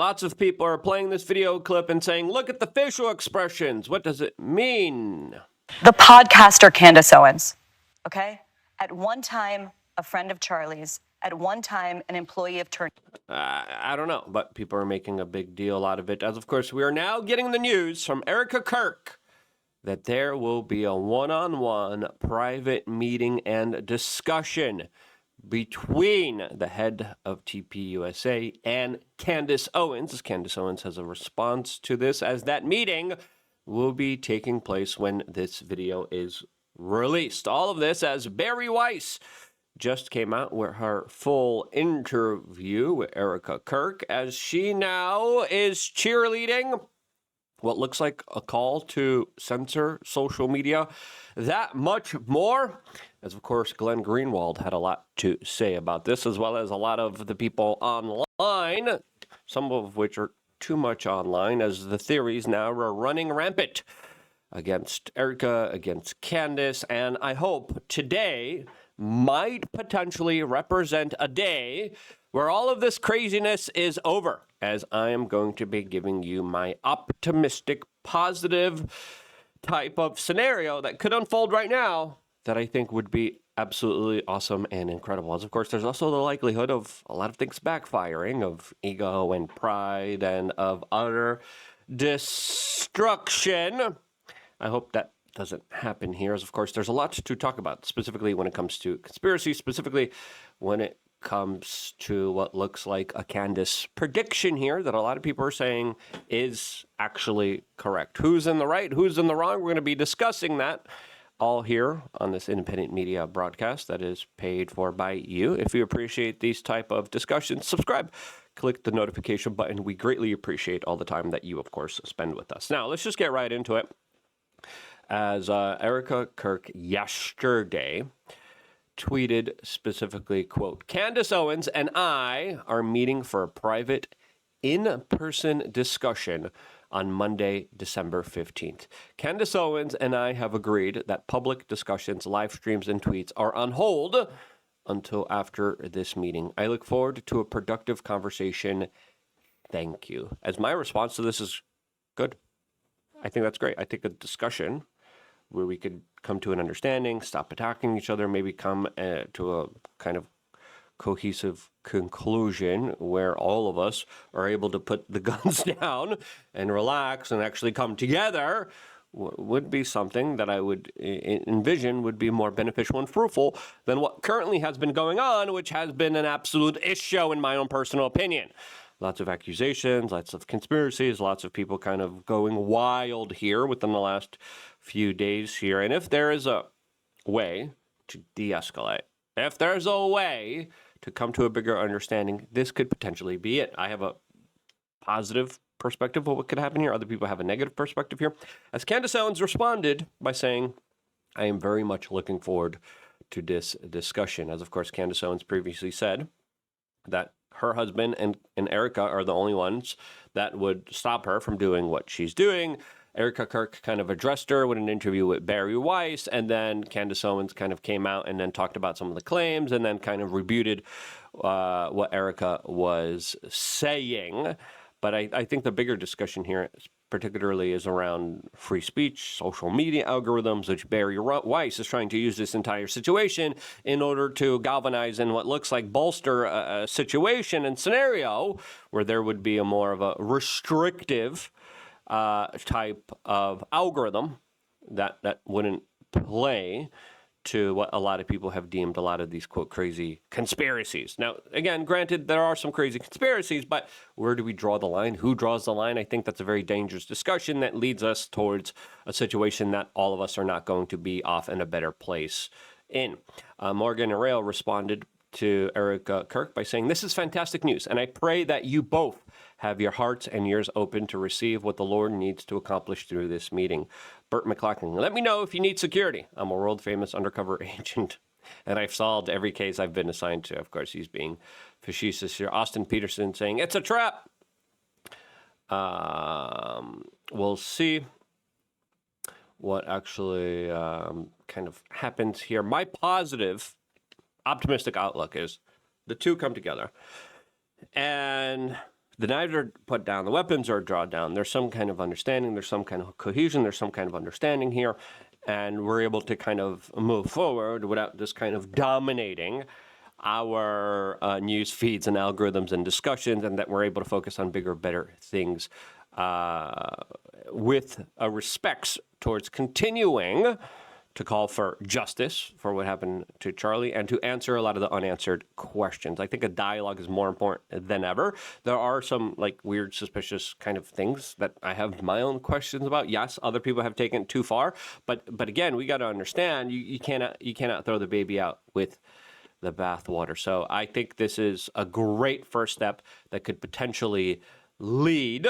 Lots of people are playing this video clip and saying, look at the facial expressions. What does it mean? The podcaster Candace Owens, okay? At one time, a friend of Charlie's. At one time, an employee of Turner. I don't know, but people are making a big deal out of it. As, of course, we are now getting the news from Erika Kirk that there will be a one-on-one private meeting and discussion between the head of TPUSA and Candace Owens. Candace Owens has a response to this, as that meeting will be taking place when this video is released. All of this as Bari Weiss just came out with her full interview with Erika Kirk, as she now is cheerleading what looks like a call to censor social media. That much more, as of course Glenn Greenwald had a lot to say about this, as well as a lot of the people online, some of which are too much online, as the theories now are running rampant against Erika, against Candace, and I hope today might potentially represent a day where all of this craziness is over, as I am going to be giving you my optimistic, positive type of scenario that could unfold right now that I think would be absolutely awesome and incredible. As of course, there's also the likelihood of a lot of things backfiring, of ego and pride and of utter destruction. I hope that doesn't happen here, as of course there's a lot to talk about, specifically when it comes to conspiracy, specifically when it comes to what looks like a Candace prediction here that a lot of people are saying is actually correct. Who's in the right? Who's in the wrong? We're going to be discussing that all here on this independent media broadcast that is paid for by you. If you appreciate these type of discussions, subscribe, click the notification button. We greatly appreciate all the time that you, of course, spend with us. Now, let's just get right into it. As Erika Kirk yesterday tweeted specifically, quote, Candace Owens and I are meeting for a private in-person discussion on Monday, December 15th. Candace Owens and I have agreed that public discussions, live streams, and tweets are on hold until after this meeting. I look forward to a productive conversation. Thank you. As my response to this is good. I think that's great. I think a discussion where we could come to an understanding, stop attacking each other, maybe come to a kind of cohesive conclusion where all of us are able to put the guns down and relax and actually come together would be something that I would envision would be more beneficial and fruitful than what currently has been going on, which has been an absolute issue in my own personal opinion. Lots of accusations, lots of conspiracies, lots of people kind of going wild here within the last few days here. And if there is a way to de-escalate, if there's a way to come to a bigger understanding, this could potentially be it. I have a positive perspective of what could happen here. Other people have a negative perspective here. As Candace Owens responded by saying, I am very much looking forward to this discussion. As of course, Candace Owens previously said that her husband and Erika are the only ones that would stop her from doing what she's doing. Erika Kirk kind of addressed her with an interview with Bari Weiss, and then Candace Owens kind of came out and then talked about some of the claims and then kind of rebutted what Erika was saying. But I think the bigger discussion here particularly is around free speech, social media algorithms, which Bari Weiss is trying to use this entire situation in order to galvanize and what looks like bolster a situation and scenario where there would be a more of a restrictive type of algorithm that wouldn't play to what a lot of people have deemed a lot of these, quote, crazy conspiracies. Now, again, granted, there are some crazy conspiracies, but where do we draw the line? Who draws the line? I think that's a very dangerous discussion that leads us towards a situation that all of us are not going to be off in a better place in. Morgan Arail responded to Erika Kirk by saying, this is fantastic news, and I pray that you both have your hearts and ears open to receive what the Lord needs to accomplish through this meeting. Burt McLaughlin, let me know if you need security. I'm a world-famous undercover agent, and I've solved every case I've been assigned to. Of course, he's being facetious here. Austin Peterson saying, it's a trap. We'll see what actually kind of happens here. My positive, optimistic outlook is the two come together. And the knives are put down, the weapons are drawn down. There's some kind of understanding, there's some kind of cohesion, there's some kind of understanding here, and we're able to kind of move forward without this kind of dominating our news feeds and algorithms and discussions, and that we're able to focus on bigger, better things with respects towards continuing to call for justice for what happened to Charlie and to answer a lot of the unanswered questions. I think a dialogue is more important than ever. There are some like weird, suspicious kind of things that I have my own questions about. Yes, other people have taken it too far, but again, we got to understand you cannot throw the baby out with the bathwater. So I think this is a great first step that could potentially lead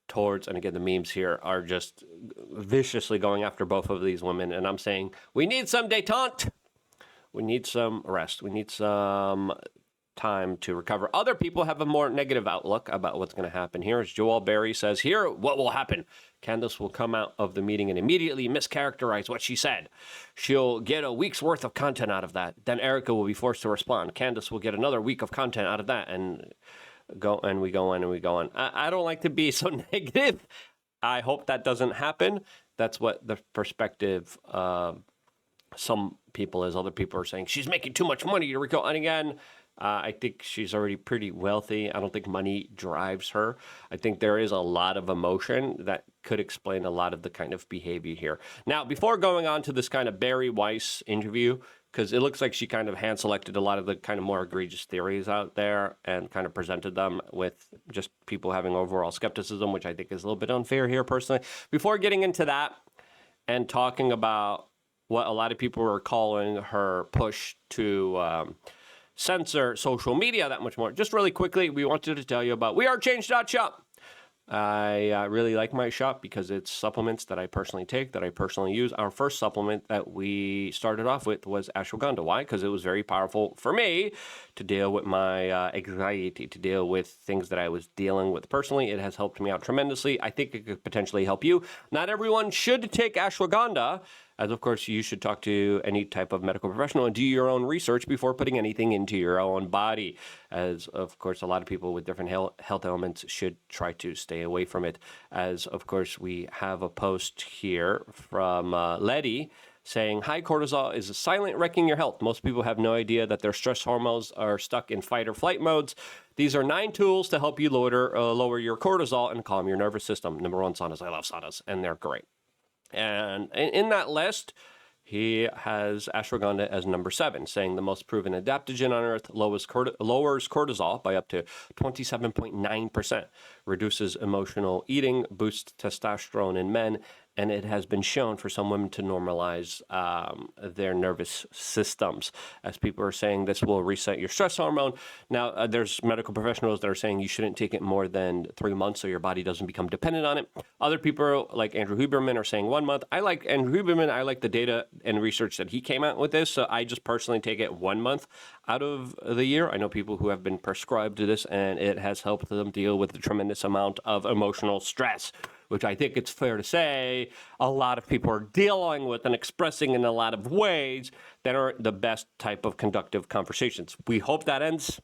towards, and again, the memes here are just viciously going after both of these women. And I'm saying, we need some détente. We need some rest. We need some time to recover. Other people have a more negative outlook about what's going to happen here. As Joel Bari says here, what will happen? Candace will come out of the meeting and immediately mischaracterize what she said. She'll get a week's worth of content out of that. Then Erika will be forced to respond. Candace will get another week of content out of that. And we go on. I don't like to be so negative. I hope that doesn't happen. That's what the perspective of some people is. Other people are saying she's making too much money, Erika. And again, I think she's already pretty wealthy. I don't think money drives her. I think there is a lot of emotion that could explain a lot of the kind of behavior here. Now, before going on to this kind of Bari Weiss interview, because it looks like she kind of hand-selected a lot of the kind of more egregious theories out there and kind of presented them with just people having overall skepticism, which I think is a little bit unfair here personally. Before getting into that and talking about what a lot of people were calling her push to censor social media that much more, just really quickly, we wanted to tell you about wearechange.shop. I really like my shop because it's supplements that I personally take, that I personally use. Our first supplement that we started off with was ashwagandha. Why? Because it was very powerful for me to deal with my anxiety, to deal with things that I was dealing with personally. It has helped me out tremendously. I think it could potentially help you. Not everyone should take ashwagandha, as of course you should talk to any type of medical professional and do your own research before putting anything into your own body. As of course a lot of people with different health ailments should try to stay away from it. As of course we have a post here from Letty saying high cortisol is silent wrecking your health. Most people have no idea that their stress hormones are stuck in fight or flight modes. These are 9 tools to help you lower your cortisol and calm your nervous system. Number 1, saunas. I love saunas, and they're great. And in that list, he has ashwagandha as number 7, saying the most proven adaptogen on earth, lowers cortisol by up to 27.9%, reduces emotional eating, boosts testosterone in men, and it has been shown for some women to normalize their nervous systems. As people are saying, this will reset your stress hormone. Now, there's medical professionals that are saying you shouldn't take it more than 3 months so your body doesn't become dependent on it. Other people, like Andrew Huberman, are saying 1 month. I like Andrew Huberman. I like the data and research that he came out with this, so I just personally take it 1 month out of the year. I know people who have been prescribed to this, and it has helped them deal with a tremendous amount of emotional stress, which I think it's fair to say a lot of people are dealing with and expressing in a lot of ways that aren't the best type of conductive conversations. We hope that ends,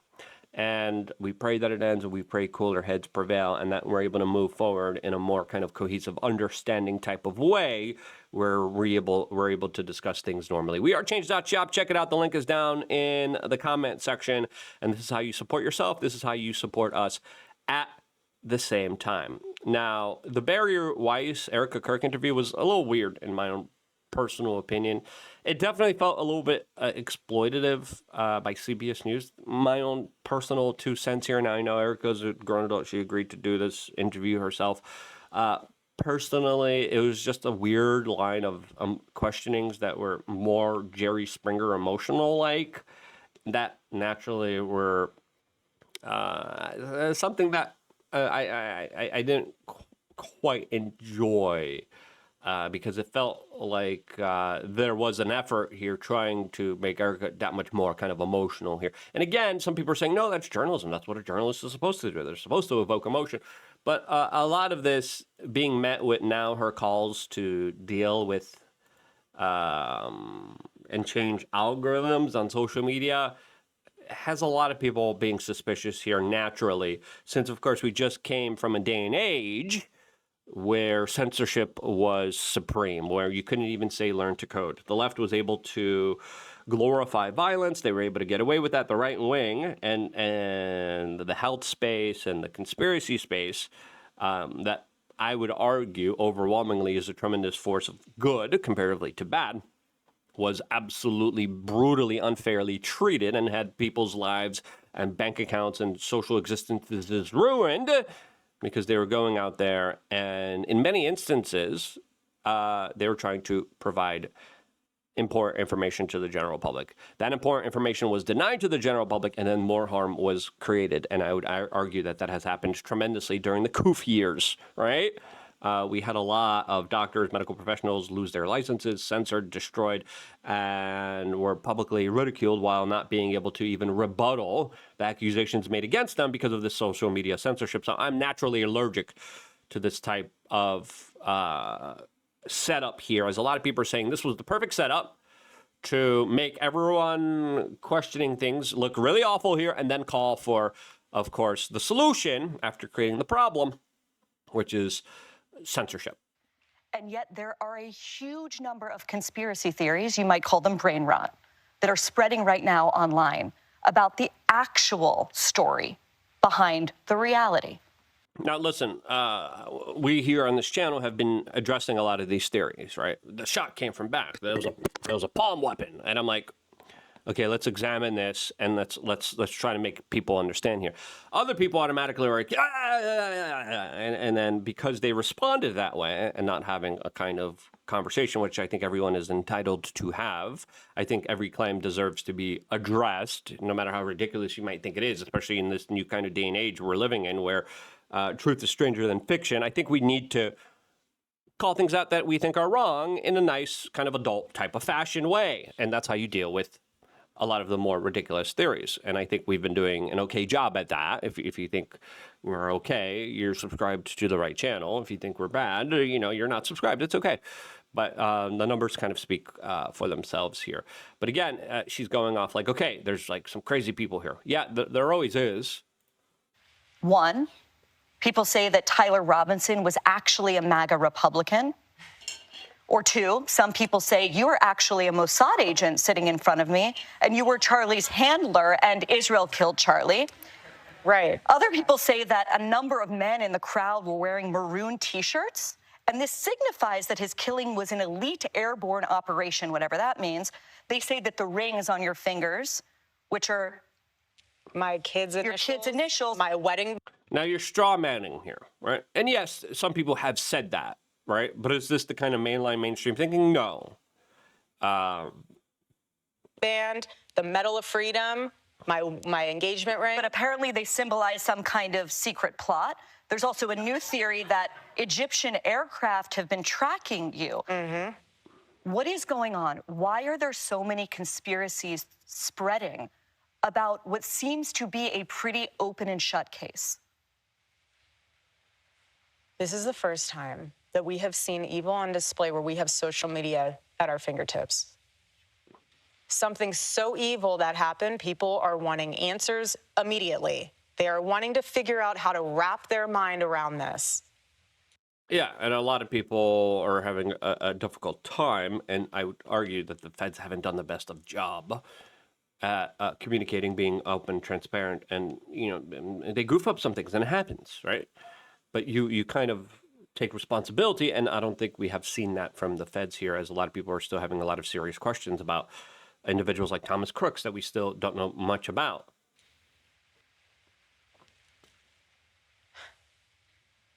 and we pray that it ends, and we pray cooler heads prevail, and that we're able to move forward in a more kind of cohesive, understanding type of way where we're able to discuss things normally. wearechange.shop. Check it out. The link is down in the comment section, and this is how you support yourself. This is how you support us at the same time. Now, the Bari Weiss, Erika Kirk interview was a little weird in my own personal opinion. It definitely felt a little bit exploitative by CBS News. My own personal 2 cents here. Now, I know Erika's a grown adult. She agreed to do this interview herself. Personally, it was just a weird line of questionings that were more Jerry Springer emotional-like, that naturally were something that I didn't quite enjoy because it felt like there was an effort here trying to make Erika that much more kind of emotional here. And again, some people are saying, no, that's journalism. That's what a journalist is supposed to do. They're supposed to evoke emotion. But a lot of this being met with now her calls to deal with and change algorithms on social media, has a lot of people being suspicious here naturally, since, of course, we just came from a day and age where censorship was supreme, where you couldn't even say learn to code. The left was able to glorify violence. They were able to get away with that. The right wing and the health space and the conspiracy space, that I would argue overwhelmingly is a tremendous force of good comparatively to bad, was absolutely brutally unfairly treated and had people's lives and bank accounts and social existences ruined because they were going out there and in many instances they were trying to provide important information to the general public. That important information was denied to the general public, and then more harm was created. And I would argue that that has happened tremendously during the COOF years, right? We had a lot of doctors, medical professionals lose their licenses, censored, destroyed, and were publicly ridiculed while not being able to even rebuttal the accusations made against them because of this social media censorship. So I'm naturally allergic to this type of setup here, as a lot of people are saying this was the perfect setup to make everyone questioning things look really awful here and then call for, of course, the solution after creating the problem, which is censorship. And yet there are a huge number of conspiracy theories, you might call them brain rot, that are spreading right now online about the actual story behind the reality. Now, listen, we here on this channel have been addressing a lot of these theories, right? The shot came from back. There was a palm weapon. And I'm like, okay, let's examine this and let's try to make people understand here. Other people automatically are like, and then because they responded that way and not having a kind of conversation, which I think everyone is entitled to have, I think every claim deserves to be addressed, no matter how ridiculous you might think it is, especially in this new kind of day and age we're living in where truth is stranger than fiction. I think we need to call things out that we think are wrong in a nice kind of adult type of fashion way. And that's how you deal with a lot of the more ridiculous theories. And I think we've been doing an okay job at that. If you think we're okay, you're subscribed to the right channel. If you think we're bad, you're not subscribed. It's okay. But the numbers kind of speak for themselves here. But again, she's going off like, okay, there's like some crazy people here. Yeah, there always is. One, people say that Tyler Robinson was actually a MAGA Republican. Or two, some people say you were actually a Mossad agent sitting in front of me, and you were Charlie's handler, and Israel killed Charlie. Right. Other people say that a number of men in the crowd were wearing maroon T-shirts, and this signifies that his killing was an elite airborne operation, whatever that means. They say that the rings on your fingers, which are my kids' initials, my wedding. Now you're straw manning here, right? And yes, some people have said that. Right? But is this the kind of mainstream thinking? No. Band, the Medal of Freedom, my engagement ring. But apparently they symbolize some kind of secret plot. There's also a new theory that Egyptian aircraft have been tracking you. Mm-hmm. What is going on? Why are there so many conspiracies spreading about what seems to be a pretty open and shut case? This is the first time that we have seen evil on display where we have social media at our fingertips. Something so evil that happened, people are wanting answers immediately. They are wanting to figure out how to wrap their mind around this. Yeah, and a lot of people are having a difficult time, and I would argue that the feds haven't done the best of job at communicating, being open, transparent, and they goof up some things, and it happens, right? But you kind of take responsibility, and I don't think we have seen that from the feds here, as a lot of people are still having a lot of serious questions about individuals like Thomas Crooks that we still don't know much about.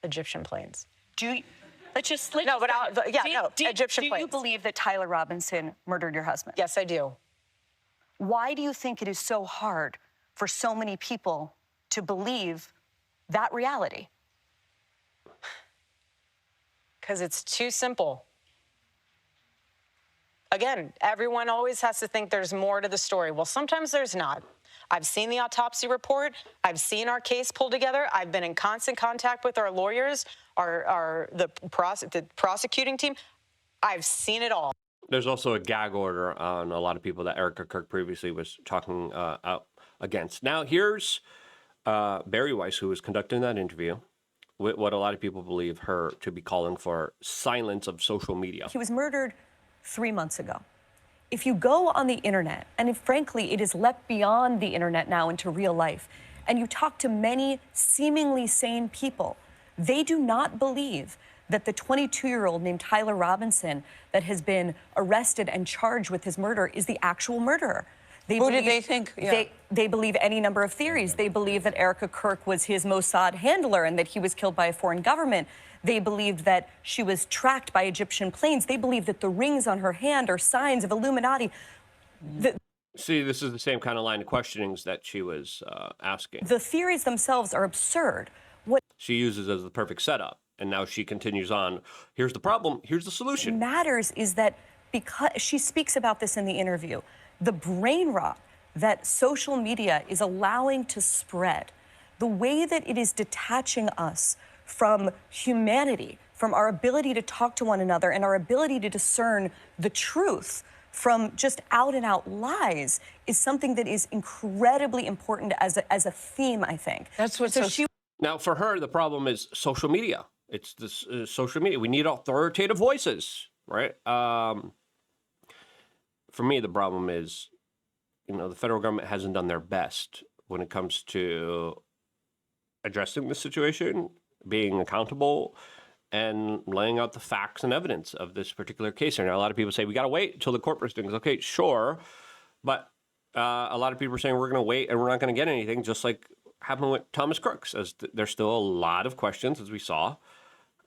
Egyptian planes. Egyptian planes. Do you believe that Tyler Robinson murdered your husband? Yes, I do. Why do you think it is so hard for so many people to believe that reality? Because it's too simple. Again, everyone always has to think there's more to the story. Well, sometimes there's not. I've seen the autopsy report. I've seen our case pulled together. I've been in constant contact with our lawyers, the prosecuting team. I've seen it all. There's also a gag order on a lot of people that Erika Kirk previously was talking against. Now, here's Bari Weiss, who was conducting that interview, with what a lot of people believe her to be calling for silence of social media. He was murdered 3 months ago. If you go on the internet, and frankly, it is leapt beyond the internet now into real life, and you talk to many seemingly sane people, they do not believe that the 22-year-old named Tyler Robinson that has been arrested and charged with his murder is the actual murderer. Who did they think? Yeah. They believe any number of theories. They believe that Erika Kirk was his Mossad handler and that he was killed by a foreign government. They believed that she was tracked by Egyptian planes. They believe that the rings on her hand are signs of Illuminati. See, this is the same kind of line of questionings that she was asking. The theories themselves are absurd. What she uses as the perfect setup. And now she continues on. Here's the problem. Here's the solution. matters is that, because she speaks about this in the interview, the brain rot that social media is allowing to spread, the way that it is detaching us from humanity, from our ability to talk to one another and our ability to discern the truth from just out and out lies, is something that is incredibly important as a theme, I think. That's what Now, for her, the problem is social media. It's this social media. We need authoritative voices, right? For me, the problem is, the federal government hasn't done their best when it comes to addressing the situation, being accountable, and laying out the facts and evidence of this particular case. And a lot of people say, we got to wait until the court proceedings. Okay, sure. But a lot of people are saying we're going to wait and we're not going to get anything, just like happened with Thomas Crooks. There's still a lot of questions, as we saw,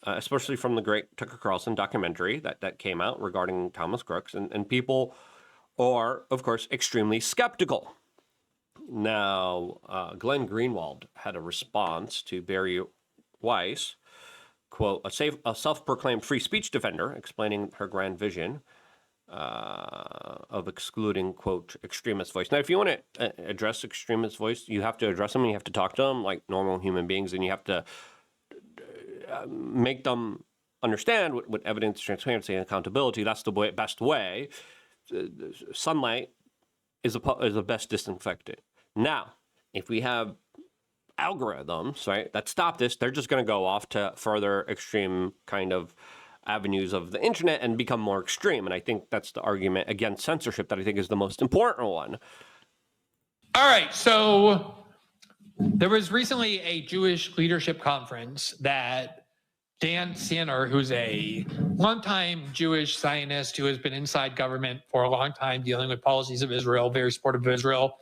especially from the great Tucker Carlson documentary that came out regarding Thomas Crooks. And people are, of course, extremely skeptical. Now, Glenn Greenwald had a response to Bari Weiss, quote, a self-proclaimed free speech defender, explaining her grand vision of excluding, quote, extremist voice. Now, if you want to address extremist voice, you have to address them and you have to talk to them like normal human beings, and you have to make them understand with evidence, transparency, and accountability. That's the best way. Sunlight is the best disinfectant. Now, if we have algorithms, right, that stop this, they're just going to go off to further extreme kind of avenues of the internet and become more extreme. And I think that's the argument against censorship that I think is the most important one. All right, so there was recently a Jewish leadership conference that Dan Sanner, who's a longtime Jewish Zionist who has been inside government for a long time dealing with policies of Israel, very supportive of Israel,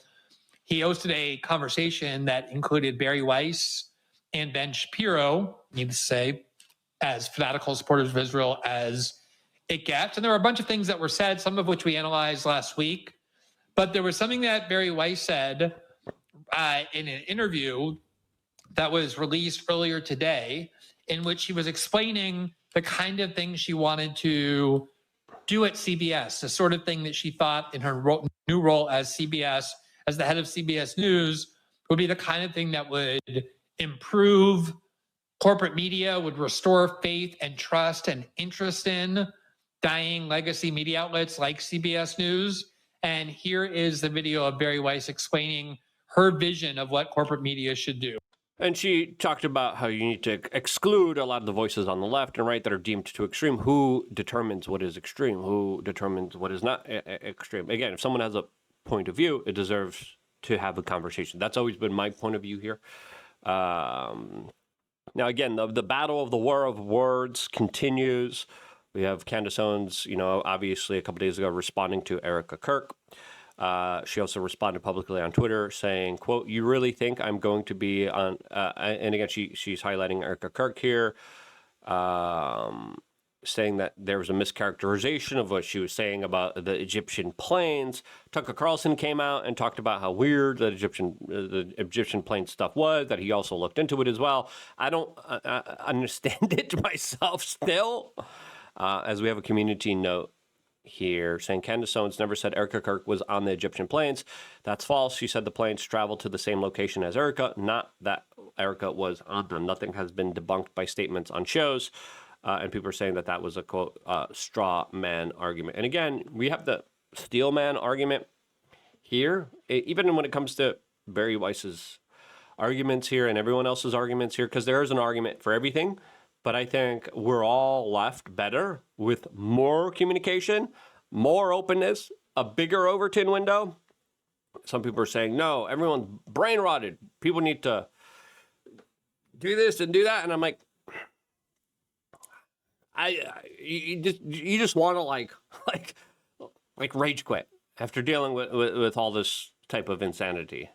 he hosted a conversation that included Bari Weiss and Ben Shapiro, needless to say, as fanatical supporters of Israel as it gets. And there were a bunch of things that were said, some of which we analyzed last week. But there was something that Bari Weiss said in an interview that was released earlier today, in which she was explaining the kind of things she wanted to do at CBS, the sort of thing that she thought in her new role as the head of CBS News, would be the kind of thing that would improve corporate media, would restore faith and trust and interest in dying legacy media outlets like CBS News. And here is the video of Bari Weiss explaining her vision of what corporate media should do. And she talked about how you need to exclude a lot of the voices on the left and right that are deemed too extreme. Who determines what is extreme? Who determines what is not extreme? Again, if someone has a point of view, it deserves to have a conversation. That's always been my point of view here. Now, again, the battle of the war of words continues. We have Candace Owens, obviously a couple days ago responding to Erika Kirk. She also responded publicly on Twitter saying, quote, you really think I'm going to be on, and again, she's highlighting Erika Kirk here, saying that there was a mischaracterization of what she was saying about the Egyptian planes. Tucker Carlson came out and talked about how weird the Egyptian plane stuff was, that he also looked into it as well. I don't understand it myself still, as we have a community note here saying Candace Owens never said Erika Kirk was on the Egyptian planes. That's false. She said the planes traveled to the same location as Erika, not that Erika was on them. Nothing has been debunked by statements on shows. And people are saying that was a, quote, straw man argument. And again, we have the steel man argument here. Even when it comes to Bari Weiss's arguments here and everyone else's arguments here, because there is an argument for everything. But I think we're all left better with more communication, more openness, a bigger Overton window. Some people are saying, no, everyone's brain rotted. People need to do this and do that. And I'm like, you just want to like rage quit after dealing with all this type of insanity.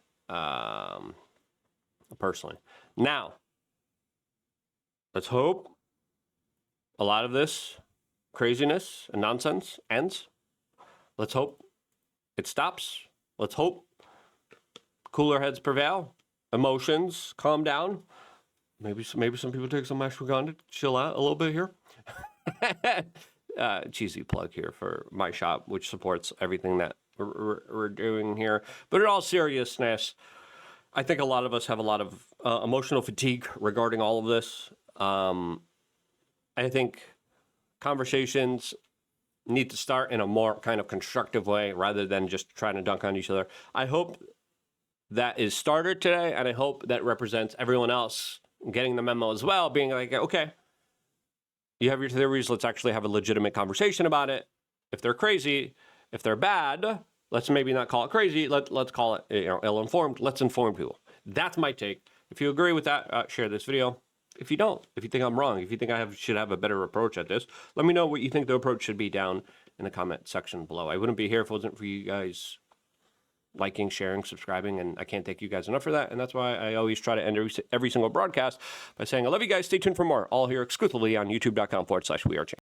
Personally, now let's hope a lot of this craziness and nonsense ends. Let's hope it stops. Let's hope cooler heads prevail. Emotions calm down. Maybe some people take some ashwagandha to chill out a little bit here. Cheesy plug here for my shop, which supports everything that we're doing here. But in all seriousness, I think a lot of us have a lot of emotional fatigue regarding all of this. I think conversations need to start in a more kind of constructive way rather than just trying to dunk on each other. I hope that is started today, and I hope that represents everyone else getting the memo as well, being like, okay, you have your theories, let's actually have a legitimate conversation about it. If they're crazy, if they're bad, let's maybe not call it crazy, let's call it ill-informed, let's inform people. That's my take. If you agree with that, share this video. If you don't, if you think I'm wrong, if you think I should have a better approach at this, let me know what you think the approach should be down in the comment section below. I wouldn't be here if it wasn't for you guys liking, sharing, subscribing, and I can't thank you guys enough for that. And that's why I always try to end every single broadcast by saying, I love you guys. Stay tuned for more. All here exclusively on youtube.com/wearechange.